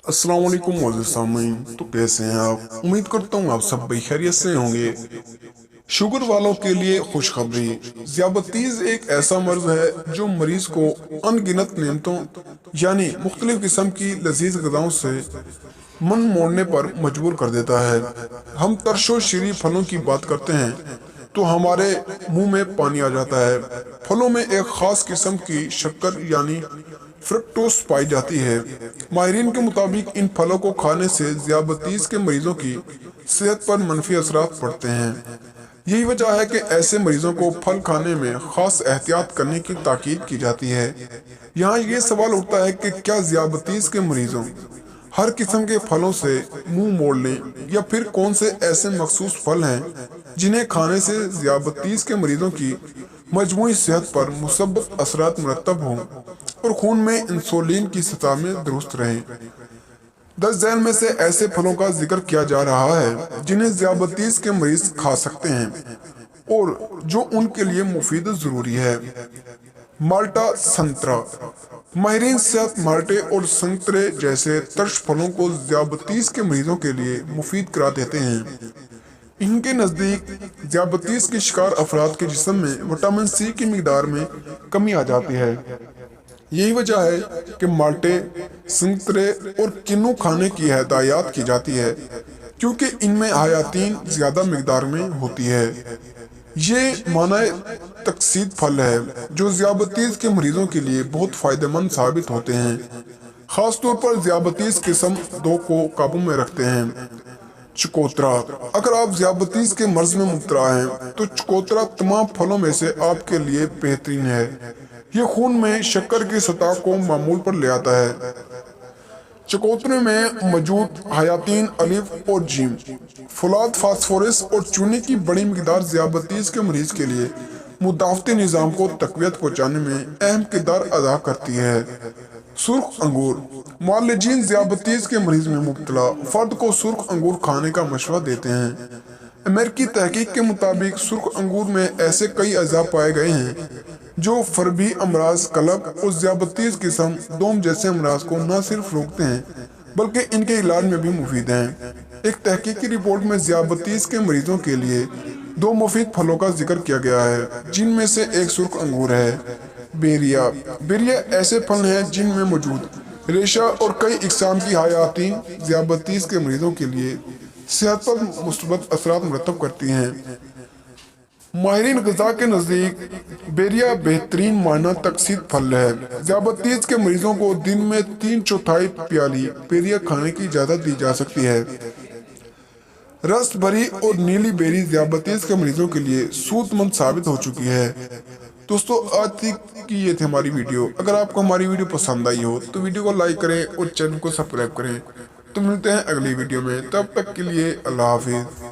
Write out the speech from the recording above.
अस्सलाम वालेकुम मोअज़्ज़िज़ सामीन। तो कैसे हैं आप? उम्मीद करता हूँ आप सब खैरियत से होंगे। शुगर वालों के लिए खुशखबरी। ज़ियाबतीज़ एक ऐसा मर्ज है जो मरीज को अनगिनत नेमतों यानी मुख्तलिफ किस्म की लजीज गज़ाओं से मन मोड़ने पर मजबूर कर देता है। हम तरशो शीरी फलों की बात करते हैं तो हमारे मुंह में पानी आ जाता है। फलों में एक खास किस्म की शक्कर यानी फ्रक्टोस पाई जाती है। माहिरीन के मुताबिक इन फलों को खाने से ज़ियाबतीज़ के मरीजों की सेहत पर मनफी असरात पड़ते हैं। यही वजह है कि ऐसे मरीजों को फल खाने में खास एहतियात करने की ताकीद की जाती है। यहाँ ये सवाल उठता है कि क्या ज़ियाबतीज़ के मरीजों हर किस्म के फलों से मुंह मोड़ लें, या फिर कौन से ऐसे मखसूस फल हैं जिन्हें खाने से ज़ियाबतीज़ के मरीजों की मजमूई सेहत पर मुसब्बत असरात मुरतब हों और खून में इंसुलिन की सतह में दुरुस्त रहें। 10 में से ऐसे फलों का जिक्र किया जा रहा है जिन्हें ज़ियाबतीज़ के मरीज खा सकते हैं और जो उनके लिए मुफीद जरूरी है। माल्टा संतरा। माहिरीन सेहत माल्टे और संतरे जैसे तर्श फलों को ज़ियाबतीज़ के मरीजों के लिए मुफीद करार देते हैं। इनके नज़दीक ज़ियाबतीज़ के शिकार अफराद के जिस्म में विटामिन सी की मिकदार में कमी आ जाती है। यही वजह है कि माल्टे, संतरे और किन्नू खाने की हदायत की जाती है, क्योंकि इनमें हयातीन ज्यादा मिकदार में होती है। ये मानाए तकसीद फल है जो ज़ियाबतीज़ के मरीजों के लिए बहुत फायदेमंद साबित होते हैं, खास तौर पर ज़ियाबतीज़ किस्म 2 को काबू में रखते हैं। चकोतरा। अगर आप ज़ियाबतीज़ के मर्ज में मुब्तला हैं तो चकोतरा तमाम फलों में से आपके लिए बेहतरीन है। ये खून में शक्कर की सतह को मामूल पर ले आता है। चकोतरे में मौजूद हयातीन अलिफ और जीम, फुलाद, फास्फोरस और चूने की बड़ी मिकदार ज़ियाबतीज़ के मरीज के लिए मुदाफ़ती निज़ाम को तक़वियत पहुँचाने में अहम किरदार अदा करती है। सुर्ख अंगूर। मुअल्लिजीन ज़ियाबतीज़ के मरीज में मुब्तला फर्द को सुर्ख अंगूर खाने का मशवरा देते हैं। अमेरिकी तहकीक के मुताबिक सुर्ख अंगूर में ऐसे कई अज़ा पाए गए हैं जो फरबी अमराज, कलक और ज़ियाबतीज़ किस्म 2 जैसे अमराज को न सिर्फ रोकते हैं बल्कि इनके इलाज में भी मुफीद हैं। एक तहकीकी रिपोर्ट में ज़ियाबतीज़ के मरीजों के लिए 2 मुफीद फलों का जिक्र किया गया है, जिनमें से एक सुर्ख अंगूर है। बेरिया। बेरिया ऐसे फल हैं जिनमें मौजूद रेशा और कई इकसाम की हयातीन ज़ियाबतीज़ के मरीजों के लिए सेहत पर मुस्बत असरात मुरतब करती हैं। माहिरीन ग़िज़ा के नज़दीक बेरिया बेहतरीन माना तकसीद फल है। ज़ियाबतीज़ के मरीजों को दिन में 3/4 प्याली बेरिया खाने की इजाज़त दी जा सकती है। रस भरी और नीली बेरी ज़ियाबतीज़ के मरीजों के लिए सूदमंद साबित हो चुकी है। दोस्तों, आज तक की ये थी हमारी वीडियो। अगर आपको हमारी वीडियो पसंद आई हो तो वीडियो को लाइक करें और चैनल को सब्सक्राइब करें। तो मिलते हैं अगली वीडियो में, तब तक के लिए अल्लाह हाफिज़।